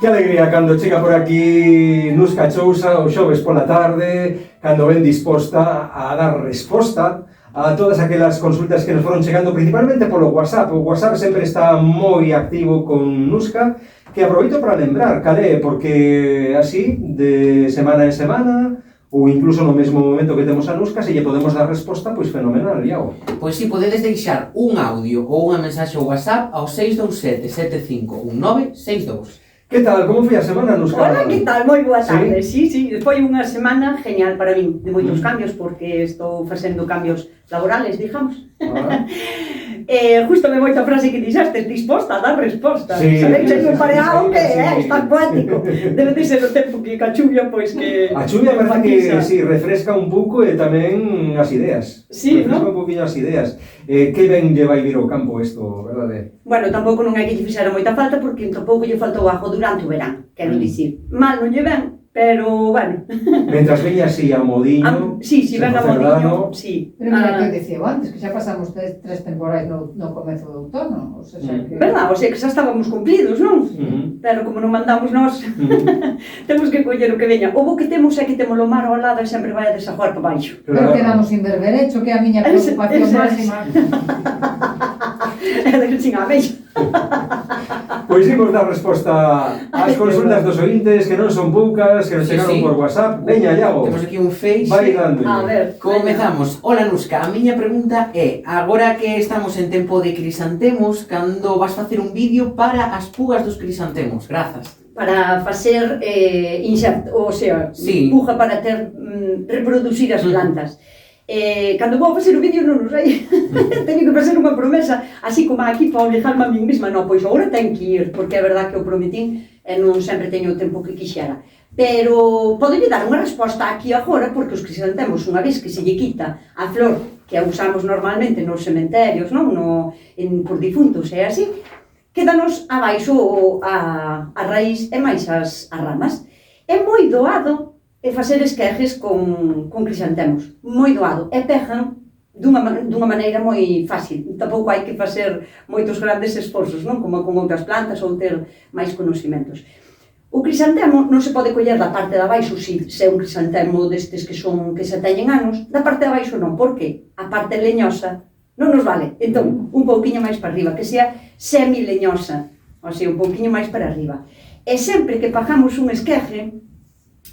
Que alegría cando chega por aquí Nusca Chousa o xoves pola tarde, cando ven disposta a dar resposta a todas aquelas consultas que nos foron chegando principalmente polo WhatsApp. O WhatsApp sempre está moi activo con Nusca, que aproveito para lembrar, calé, porque así, de semana en semana, ou incluso no mesmo momento que temos a Nusca, se lle podemos dar resposta, pois fenomenal, Iago. Pois si, podedes deixar un audio ou unha mensaxe ao WhatsApp ao 627-751962. Que tal? Como foi a semana, Nusca? Hola, que tal? Moi boa tarde. Sí, foi unha semana genial para min, de moitos cambios, porque estou facendo cambios laborales, digamos. Justo me moita frase que dixastes, disposta a dar resposta. Sabeis, hai un pareado que está poético. Debe de ser o tempo que a chuvia, pois que... A chuvia parece que si refresca un pouco e tamén as ideas. Sí, refresca non? un pouquinho as ideas. Que ben lle vai vir ao campo isto, verdade? Bueno, tampouco non hai que lle fixera moita falta, porque tampouco lle faltou ajo durante o verán, quero dicir. Mal non lle ven, pero, bueno. Mentras veña así a modiño, sí, ven a modiño, sí. Pero mira que decía antes, que xa pasamos tres temporais no comezo do outono, o sea, que... Verdad, o sea, que xa estábamos cumplidos, non? Pero como non mandamos nós, temos que coller o que veña. O bo que temos é que temos o mar ao lado e sempre vai a desaguar para baixo. Pero quedamos sin berberecho, que é a miña preocupación máxima. É de que sin a mella. Pois imos dar resposta ás consultas dos ointes, que non son poucas, que nos chegaron por WhatsApp. Veña, Iago. Temos aquí un Face. Vai dándolle. A ver, Comezamos. Hola, Nusca. A miña pregunta é, agora que estamos en tempo de crisantemos, cando vas facer un vídeo para as pugas dos crisantemos? Grazas. para facer inserto, o sea, sí, puja para ter reproducir as plantas. Cando vou facer o vídeo non o sei, teño que facer unha promesa, así como aquí para obligarme a mí mesma, non, pois agora ten que ir, porque é verdad que o prometín e non sempre teño o tempo que quixera. Pero podolle dar unha resposta aquí agora, porque os crisantemos, unha vez que se lle quita a flor que a usamos normalmente nos cementerios, non? Por difuntos e así, quédanos abaixo a raíz e máis as ramas. É moi doado facer esquejes con crisantemos, moi doado, e pejan dunha maneira moi fácil. Tampouco hai que facer moitos grandes esforzos, non? Como con outras plantas ou ter máis conhecimentos. O crisantemo non se pode coller da parte de abaixo, se é un crisantemo destes que se teñen anos, da parte de abaixo non, porque a parte leñosa non nos vale. Entón, un pouquiño máis para arriba, que sea semi-leñosa, ou sea, un pouquiño máis para arriba. E sempre que pagamos un esqueje,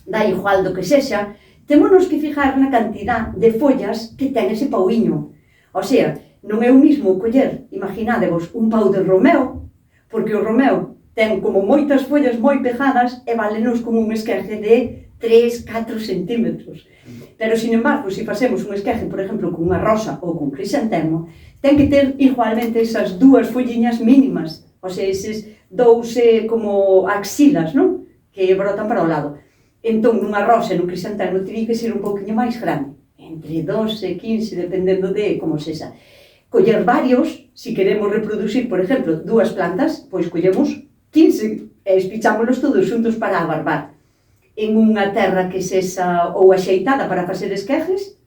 da igual do que sexa, témonos que fijar na cantidad de follas que ten ese pauiño. O sea, non é o mismo coller, imaginádevos, un pau de romeo, porque o romeo ten como moitas follas moi pegadas e valenos como un esqueje de 3-4 centímetros. Pero, sin embargo, se facemos un esqueje, por exemplo, con unha rosa ou con crisantemo, ten que ter igualmente esas dúas folliñas mínimas, o sea, eses dous como axilas, non? Que brotan para o lado. Entón, nunha rosa e nun crisantemo teria que ser un pouquinho máis grande, entre 12 e 15, dependendo de como sexa. Coller varios, se queremos reproducir, por exemplo, dúas plantas, pois collemos 15 e espichámonos todos xuntos para abarbar. En unha terra que sexa ou axeitada para facer esquejes,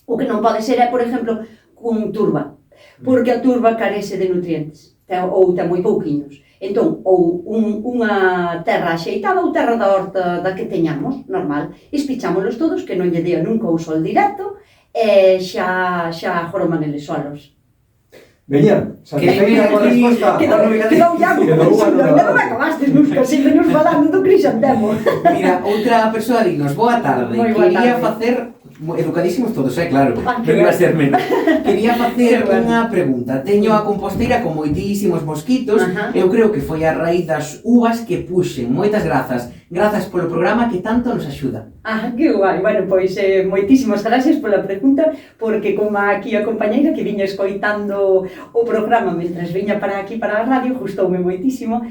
o que non pode ser é, por exemplo, con turba, porque a turba carece de nutrientes, ou ten moi pouquiños. Entón, ou unha terra axeitada ou terra da horta da que teñamos, normal, espichámonos todos, que non lle dea nunca o sol directo, e xa joroman eles solos. Veña, satisfeita con a resposta. Quedou ya, non me acabaste, Nusca, sempre nos falando do crisantemo. Mira, outra persoa dignos, boa tarde. Quería facer, educadísimos todos, claro, non iba a ser menos. Quería facer unha pregunta. Teño a composteira con moitísimos mosquitos, eu creo que foi a raíz das uvas que puxen. Moitas grazas. Grazas polo programa que tanto nos axuda. Que guai. Bueno, pois moitísimas gracias pola pregunta, porque como aquí a compañeira que viña escoitando o programa mentres viña para aquí para a radio, gustoume moitísimo.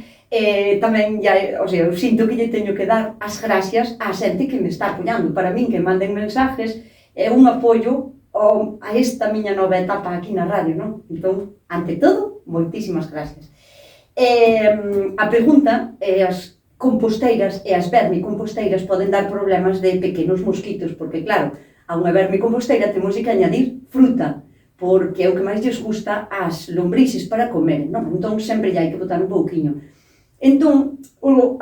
Tamén, o sea, eu sinto que lle teño que dar as gracias á xente que me está apoiando. Para min, que manden mensajes, é un apoio a esta miña nova etapa aquí na radio, non? Entón, ante todo, moitísimas gracias. A pregunta é as composteiras e as vermicomposteiras poden dar problemas de pequenos mosquitos, porque claro, a unha vermicomposteira temos que añadir fruta, porque é o que máis lles gusta ás lombrices para comer, non? Entón sempre hai que botar un pouquiño. Entón,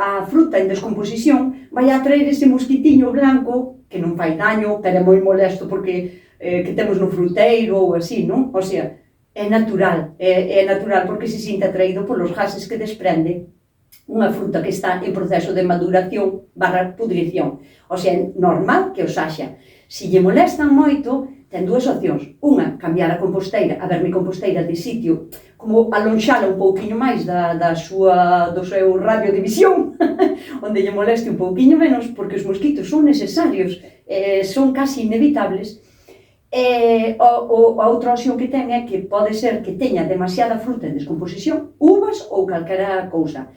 a fruta en descomposición vai atraer ese mosquitiño blanco que non fai daño, pero é moi molesto porque que temos no fruteiro ou así, non? O sea, é natural porque se sinte atraído polos gases que desprende unha fruta que está en proceso de maduración barra pudrición. O sea, é normal que os haxa. Se lle molestan moito, ten dúas opcións. Unha, cambiar a composteira, a vermicomposteira de sitio, como alonxala un pouquiño máis do seu radio de visión, onde lle moleste un pouquiño menos, porque os mosquitos son necesarios, son casi inevitables. A outra opción que ten é que pode ser que teña demasiada fruta en descomposición, uvas ou calquera cousa.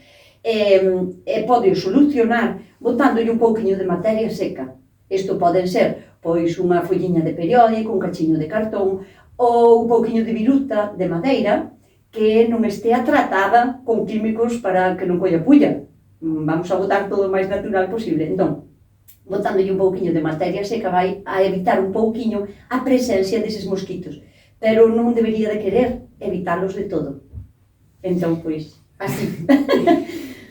Pode solucionar botándolle un pouquiño de materia seca. Isto poden ser pois unha folliña de periódico, un cachiño de cartón ou un pouquiño de viruta de madeira que non estea tratada con químicos para que non colla pulla. Vamos a botar todo o máis natural posible. Entón, botándolle un pouquiño de materia seca vai a evitar un pouquiño a presencia deses mosquitos, pero non debería de querer evitarlos de todo. Entón, pois, así.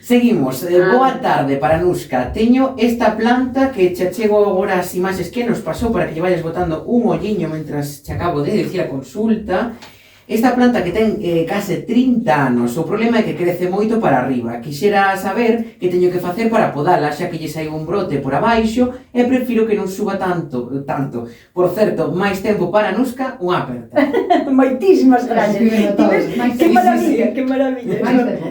Seguimos, boa tarde para Nuska. Teño esta planta que che chego agora as imaxes que nos pasou para que lle vayas botando un olliño mentras che acabo de dicir a consulta. Esta planta que ten case 30 anos, o problema é que crece moito para arriba. Quixera saber que teño que facer para podala, xa que lle saiu un brote por abaixo e prefiro que non suba tanto. Por certo, máis tempo para Nuska, unha aperta. Moitísimas gracias. Que maravilla, que maravilla.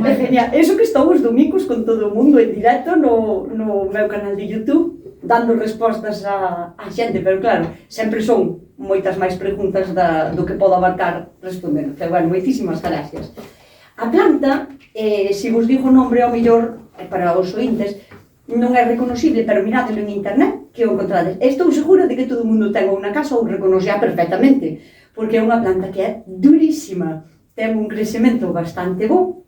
É genial. Eso que estou os domingos con todo o mundo en directo no meu canal de YouTube, dando respostas a xente, pero claro, sempre son moitas máis preguntas do que podo abarcar responder. Pero, bueno, moitísimas gracias. A planta, se vos digo o nombre, ao mellor, para os ointes, non é reconocible, pero miradelo en internet, que o encontrades. Estou segura de que todo o mundo ten unha casa ou reconocerá perfectamente, porque é unha planta que é durísima, ten un crecemento bastante bo,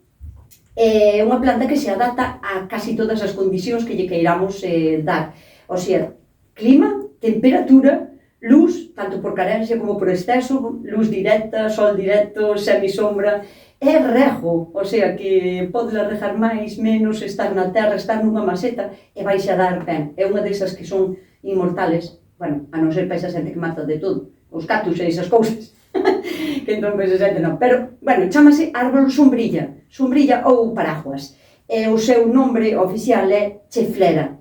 é unha planta que se adapta a casi todas as condicións que lle queiramos dar. O sea, clima, temperatura, luz, tanto por carencia como por exceso, luz directa, sol directo, semisombra, é rego, o sea, que podes regar máis, menos, estar na terra, estar nunha maceta e vais a dar ben. É unha desas que son inmortales, bueno, a non ser para esa xente que mata de todo, os cactus e esas cousas, que entón esa xente non. Pero, bueno, chamase árbol sombrilla, sombrilla ou paraguas. O seu nombre oficial é cheflera.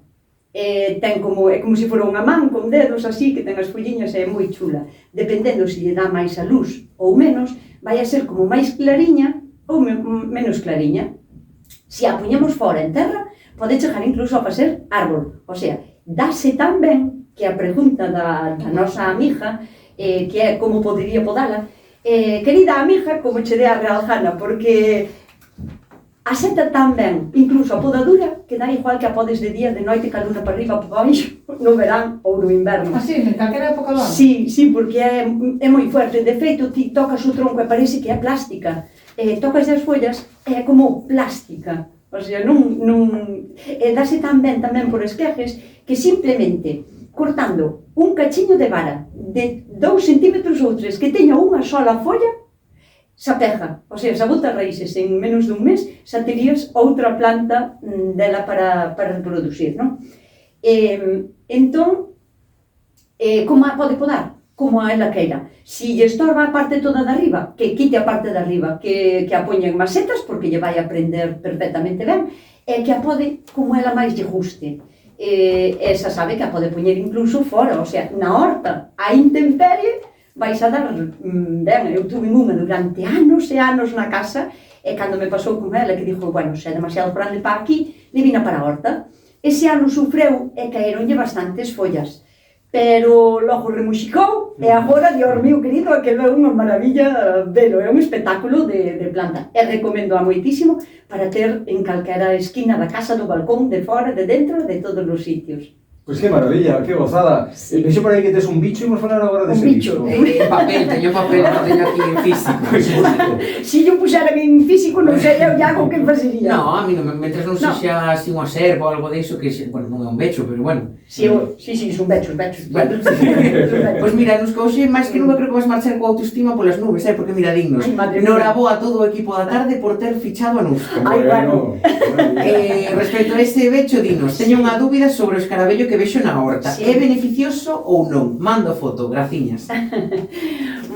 É como se fora unha man con dedos así, que ten as folliñas e é moi chula. Dependendo se lle dá máis a luz ou menos, vai a ser como máis clariña ou menos clariña. Se a poñemos fora en terra, pode chegar incluso a facer árbol. O sea, dáse tan ben que a pregunta da nosa amiga, que é como podería podala, querida amiga, como che dé a realjana, porque aseta tan ben, incluso a podadura, que dá igual que a podes de día, de noite, ca luna para arriba, para baixo, no verán ou no inverno. Así, en calquera época do ano? Sí, porque é moi fuerte. De feito, ti tocas o tronco e parece que é plástica. Tocas as follas e é como plástica. O sea, dáse tan ben tamén por esquejes que simplemente cortando un cachiño de vara de 2 centímetros ou 3 que teña unha sola folla, xa pega, o sea, xa bota raíces en menos dun mes, xa terías outra planta dela para reproducir, non? Entón, como a pode podar? Como a ela queira. Si lle estorba a parte toda de arriba, que quite a parte de arriba, que a poña en masetas, porque lle vai aprender perfectamente ben, e que a pode como ela máis lle guste. Esa sabe que a pode poñer incluso fora, o sea, na horta, a intemperie, vais a dar ben. Eu tuve unha durante anos e anos na casa, e cando me pasou con ela, que dixo, bueno, se é demasiado grande para aquí, le vina para a horta. Ese ano sufreu e caeronlle bastantes follas, pero logo remuxicou, e agora, Dios mío querido, aquilo é unha maravilla velo, é un espectáculo de planta. E recomendo a moitísimo para ter en calquera esquina da casa, do balcón, de fora, de dentro, de todos os sitios. Pois que maravilla, que gozada. Vexo por aí que tes un bicho, imos falar agora dese bicho. Papel, teño papel, non teño aquí en físico. Se yo puxeran en físico, non sei o Iago que facería. No, a mí non, mentre non sexa así unha serva ou algo diso, que, bueno, non é un becho, pero bueno. Sí, son bechos. Bueno, pois mira, nos que hoxe, máis que nunca creo que vas marchar coa autoestima polas nubes, porque mira, dignos. Noraboa a todo o equipo da tarde por ter fichado a Nuska. Ai, bueno. Respecto a ese becho, dinos, teño unha dúbida sobre o escarabello que vexo na horta. Sí. É beneficioso ou non? Mando foto, graciñas.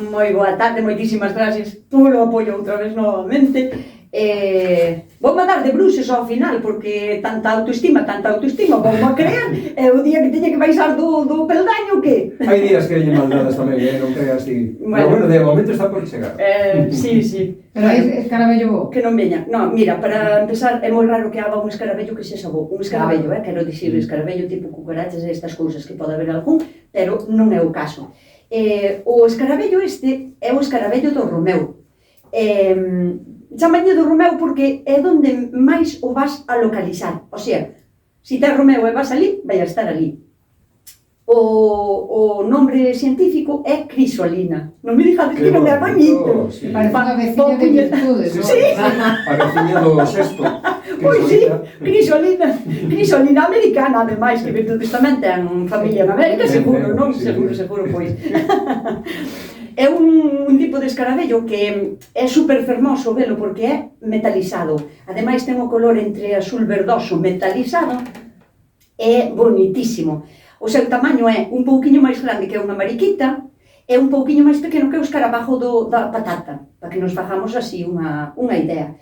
Moi boa tarde, moitísimas gracias polo apoio outra vez novamente. Vou mandar de bruxes ao final, porque tanta autoestima, vou a creer, e o día que teña que baixar do peldaño, que? Hai días que veñen maldadas tamén, non creas ti. Pero bueno, de momento está por chegar. Sí. Pero é escarabello bo. Que non veña. No, mira, para empezar, é moi raro que haga un escarabello que sexa bo. Un escarabello, quero dicir, escarabello tipo cucarachas e estas cousas que pode haber algún, pero non é o caso. O escarabello este é o escarabello do Romeu. Chamalle do Romeu porque é onde máis o vas a localizar. O sea, se tes Romeu e vas ali, vai a estar ali. O nombre científico é crisolina. Non me dixades que non é bonito. Sí. Parece unha veciña de virtudes, non? Sí. A veciña do sexto. Pois sí, crisolina americana, ademais, que virtudes tamén ten familia en América, seguro, non? Seguro, pois. É un tipo de escarabello que é super fermoso velo porque é metalizado. Ademais ten o color entre azul verdoso metalizado, é bonitísimo. O seu tamaño é un pouquiño máis grande que unha mariquita e un pouquiño máis pequeno que o escarabajo da patata, para que nos fagamos así unha idea.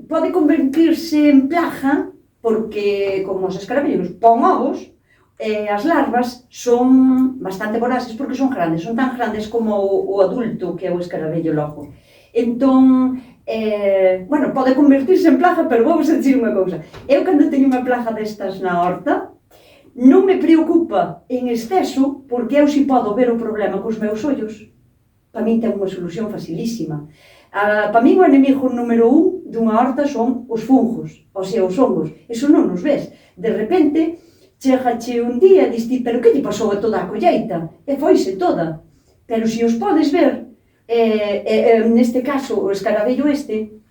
Pode convertirse en plaga porque, como os escarabellos pon ovos, as larvas son bastante voraces porque son grandes, son tan grandes como o adulto que é o escarabello logo. Entón, bueno, pode convertirse en plaga, pero vamos a dicir unha cousa. Eu cando teño unha plaga destas na horta, non me preocupa en exceso porque eu si podo ver o problema cos meus ollos. Para min ten unha solución facilísima. Para min o enemigo número 1 dunha horta son os fungos, ou sea, os hongos. Eso non nos ves. De repente, chegache un día e diste, pero que lle pasou a toda a colleita? E foise toda. Pero se os podes ver, neste caso, o escarabello este,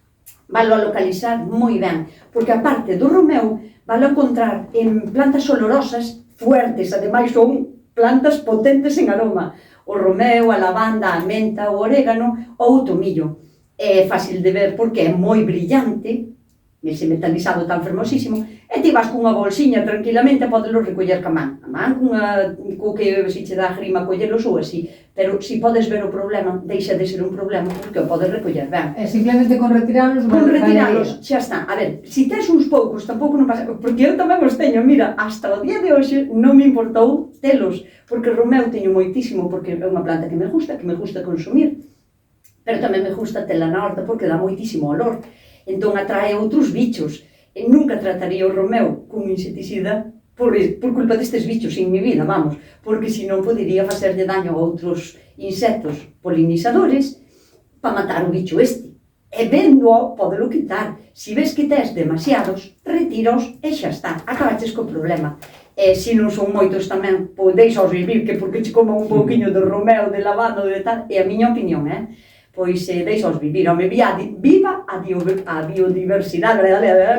valo a localizar moi ben, porque a parte do Romeu, valo a encontrar en plantas olorosas fuertes, ademais son plantas potentes en aroma. O romeu, a lavanda, a menta, o orégano ou o tomillo. É fácil de ver porque é moi brillante, ese metalizado tan fermosísimo, e ti vas cunha bolsiña tranquilamente a podelo recoller ca man. A man, co que se che dá grima collelos ou así. Pero se podes ver o problema, deixa de ser un problema porque o podes recoller ben. Simplemente con retiralos... Con retiralos, xa está. A ver, se tes uns poucos, tampouco non pasa... Porque eu tamén os teño, mira, hasta o día de hoxe non me importou telos, porque o romeu teño moitísimo, porque é unha planta que me gusta consumir. Pero tamén me gusta tela na horta porque dá moitísimo olor. Entón atrae outros bichos. E nunca trataría o romeu con insecticida por culpa destes bichos en mi vida, vamos, porque senón podería facerlle daño a outros insectos polinizadores para matar o bicho este. E vendo-o, podelo quitar. Se ves que tes demasiados, retíraos e xa está, acabaches co problema. E se non son moitos tamén, pois deixaos vivir, que porque che coma un pouquiño de romeu, de lavando, de tal, é a miña opinión, pois deixaos vivir, home, viva a biodiversidade,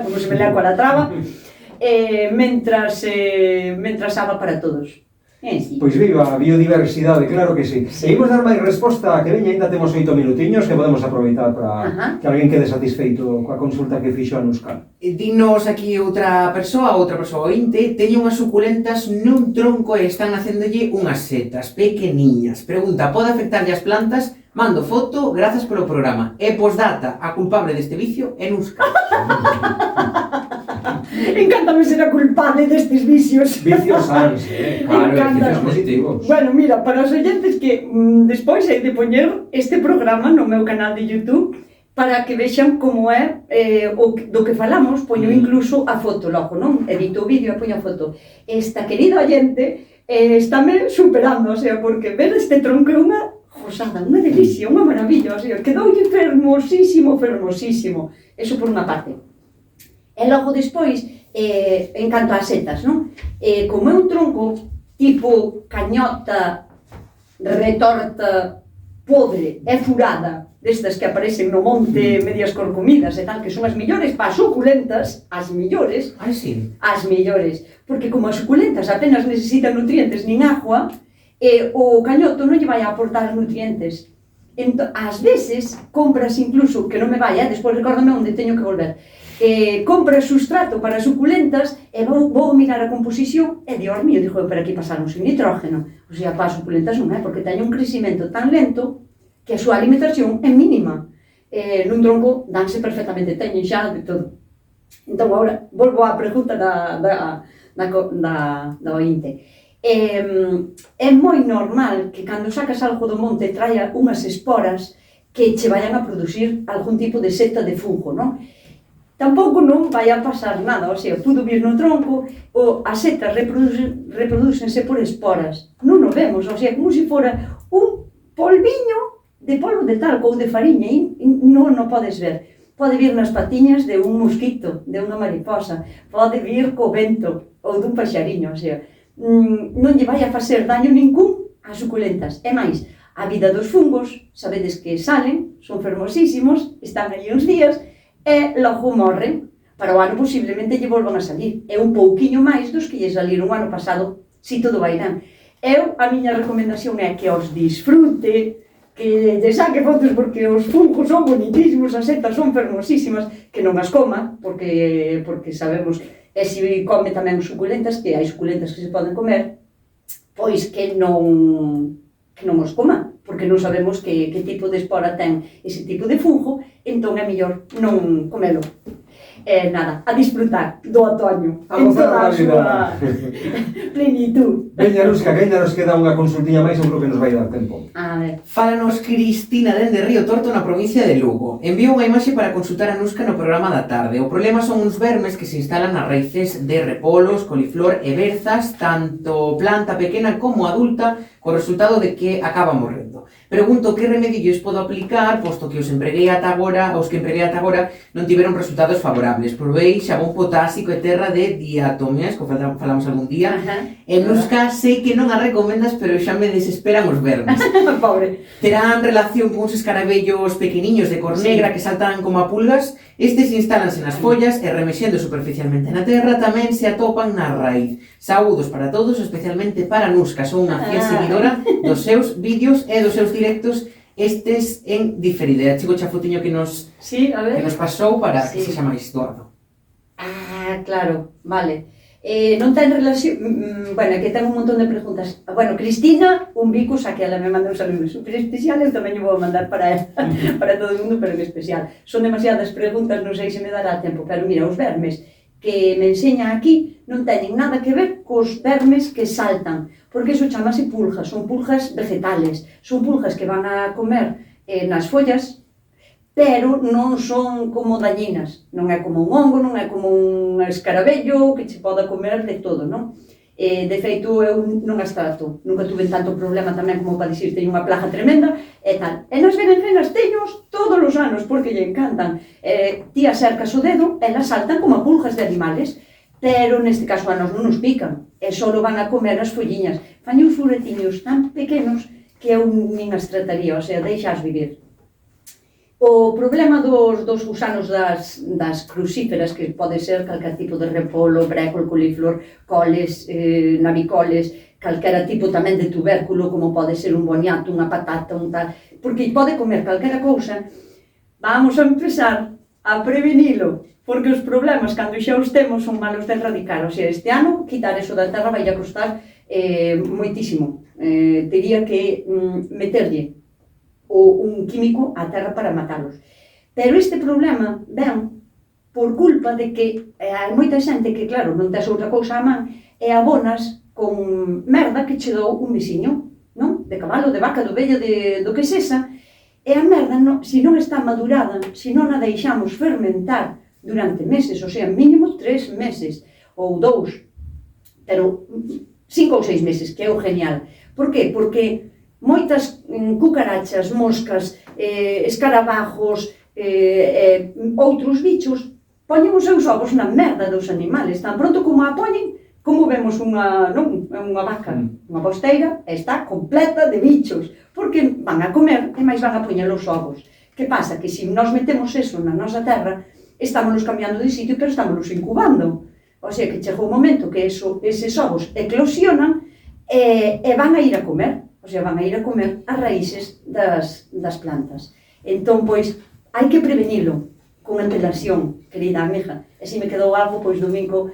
como se me lea coa la traba, mentras haga para todos. Sí. Pois viva a biodiversidade, claro que sí. E imos dar máis resposta que veña, ainda temos 8 minutiños que podemos aproveitar para que alguén quede satisfeito coa consulta que fixo a Nuska. Dinos aquí outra persoa ointe, teño unhas suculentas nun tronco e están hacendolle unhas setas pequeniñas. Pregunta, pode afectarlle as plantas? Mando foto, grazas polo programa. E posdata, a culpable deste vicio é Nuska. Encántame ser a culpable destes vicios. Vicios sans, claro, vicios positivos. Bueno, mira, para os oyentes que despois hai de poñer este programa no meu canal de YouTube para que vexan como é do que falamos, poño incluso a foto logo, non? Edito o vídeo e poño a foto. Esta querida oyente estáme superando, o sea, porque ver este tronco é unha gozada, unha delicia, unha maravilla, o sea, quedoulle fermosísimo. Eso por unha parte. E logo despois, En canto ás setas, non? Como é un tronco tipo cañota, retorta, podre e furada, destas que aparecen no monte medias corcomidas e tal, que son as millores para as suculentas, as millores, porque como as suculentas apenas necesitan nutrientes nin agua, o cañoto non lle vai a aportar nutrientes. Ás veces compras incluso, que non me vai, despois recórdame onde teño que volver, compras sustrato para suculentas e vou mirar a composición e dios mío, digo, pero aquí pasaron sin nitrógeno, o sea, para as suculentas non é, porque teñen un crecimento tan lento que a súa alimentación é mínima. Nun tronco danse perfectamente, teñen xa de todo. Entón, agora, volvo á pregunta da ointe. É moi normal que cando sacas algo do monte traia unhas esporas que che vayan a producir algún tipo de seta de fungo, non? Tampouco non vai a pasar nada, o sea, tú vir no tronco, as setas reprodúcense por esporas. Non o vemos, o sea, como se fora un polviño de polvo de talco ou de fariña, e non o podes ver. Pode vir nas patiñas de un mosquito, de unha mariposa, pode vir co vento ou dun paxariño, o sea, non lle vai a facer daño ningún ás suculentas. É máis, a vida dos fungos, sabedes que salen, son fermosísimos, están aí uns días, e logo morren, para o ano posiblemente lle volvan a salir. É un pouquiño máis dos que lle saliron o ano pasado, si todo vai ben. A miña recomendación é que os disfrute, que lle saque fotos porque os fungos son bonitísimos, as setas son fermosísimas, que non as coma, porque sabemos, e se come tamén suculentas, que hai suculentas que se poden comer, pois que non os coma, porque non sabemos que tipo de espora ten ese tipo de fungo, entón é mellor non comelo. Nada, a disfrutar do otoño en toda a súa plenitud. Veña, Nuska, que ainda nos queda unha consultiña máis, eu creo que nos vai dar tempo. A ver. Fálanos Cristina dende Río Torto na provincia de Lugo. Envío unha imaxe para consultar a Nuska no programa da tarde. O problema son uns vermes que se instalan nas raíces de repolos, coliflor e berzas, tanto planta pequena como adulta, co resultado de que acaba morrendo. Pregunto que remedios podo aplicar, posto que os que empreguei ata agora non tiveron resultados favorables. Provei xabón potásico e terra de diatomeas, que falamos algún día, e Nuska sei que non a recomendas, pero xa me desesperan os vermes. Pobre. Terán relación con uns escarabellos pequeniños de cor negra que saltan como a pulgas. Estes instálanse nas follas e remexendo superficialmente na terra tamén se atopan na raíz. Saúdos para todos, especialmente para Nuska. Son unha fiel seguidora dos seus vídeos e dos seus directos, estes en diferido. E chico xa fotiño que nos pasou para que sexa máis doado. Claro, vale. Non ten relación, bueno, que ten un montón de preguntas. Bueno, Cristina, un bico, xa que ela me manda un saludo super especial, eu tamén o vou mandar para ela, para todo o mundo, pero en especial. Son demasiadas preguntas, non sei se me dará tempo, pero mira, os vermes que me enseñan aquí non teñen nada que ver cos vermes que saltan, porque iso chamase pulgas, son pulgas vegetales, son pulgas que van a comer nas follas, pero non son como dañinas, non é como un hongo, non é como un escarabello que che poda comer de todo, non? De feito, eu non as trato, nunca tuve tanto problema tamén como para dicir, teño unha plaga tremenda e tal. E nas berenjenas teños todos os anos, porque lle encantan. Ti acercas o dedo, elas saltan como a pulgas de animales, pero neste caso a nos non nos pican, e só van a comer as folliñas. Fan uns furetiños tan pequenos que eu nin as trataría, o sea, deixas vivir. O problema dos gusanos das crucíferas, que pode ser calquer tipo de repolo, brécol, coliflor, coles, navicoles, calquera tipo tamén de tubérculo, como pode ser un boniato, unha patata, un tal, porque pode comer calquera cousa. Vamos a empezar a prevenilo, porque os problemas, cando xa os temos, son malos de erradicar. O sea, este ano, quitar eso da terra vai a costar moitísimo. Tería que meterlle un químico á terra para matalos. Pero este problema ven por culpa de que hai moita xente que, claro, non tes outra cousa á man e abonas con merda que che dou un veciño, non? De cabalo, de vaca, de ovella, do que sexa, e a merda, se non está madurada, se non a deixamos fermentar durante meses, o sea, mínimo 3 meses, ou 2, pero 5 ou 6 meses, que é o genial. Por qué? Porque moitas cucarachas, moscas, escarabajos, outros bichos poñen os seus ovos na merda dos animales, tan pronto como a poñen, como vemos unha vaca, unha posteira, está completa de bichos, porque van a comer e máis van a poñer os ovos. Que pasa? Que se nós metemos eso na nosa terra, estámonos cambiando de sitio, pero estámonos incubando. O sea, que chegou o momento que eses ovos eclosionan e van a ir a comer. O sea, van a ir a comer as raíces das plantas. Entón, pois, hai que prevenilo con antelación, querida amiga. E se me quedou algo, pois domingo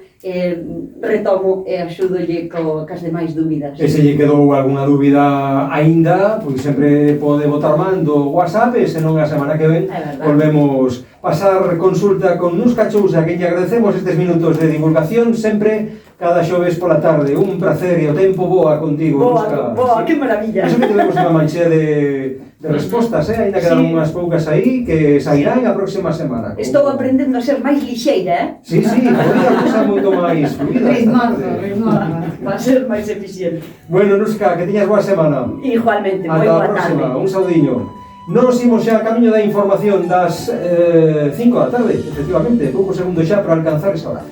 retomo e axúdolle cas demais dúbidas. E se lle quedou algunha dúbida aínda, pois sempre pode botar man do WhatsApp, e senón a semana que ven volvemos pasar consulta con Nus Cachousa, a quen lle agradecemos estes minutos de divulgación sempre cada xoves pola tarde. Un placer e o tempo boa contigo, Nuska. Boa, que maravilla. Eso que tivemos unha manchea de respostas, ainda quedan unhas poucas aí que sairán a próxima semana. Estou aprendendo a ser máis lixeira, Sí, podría ser moito máis fluida. Ritmosa. Va a ser máis eficiente. Bueno, Nuska, que tiñas boa semana. Igualmente, moi Ata a boa próxima, tarde. un saudiño. Nos imos xa a camiño da información das 5 da tarde, efectivamente, poucos segundos xa para alcanzar esa hora.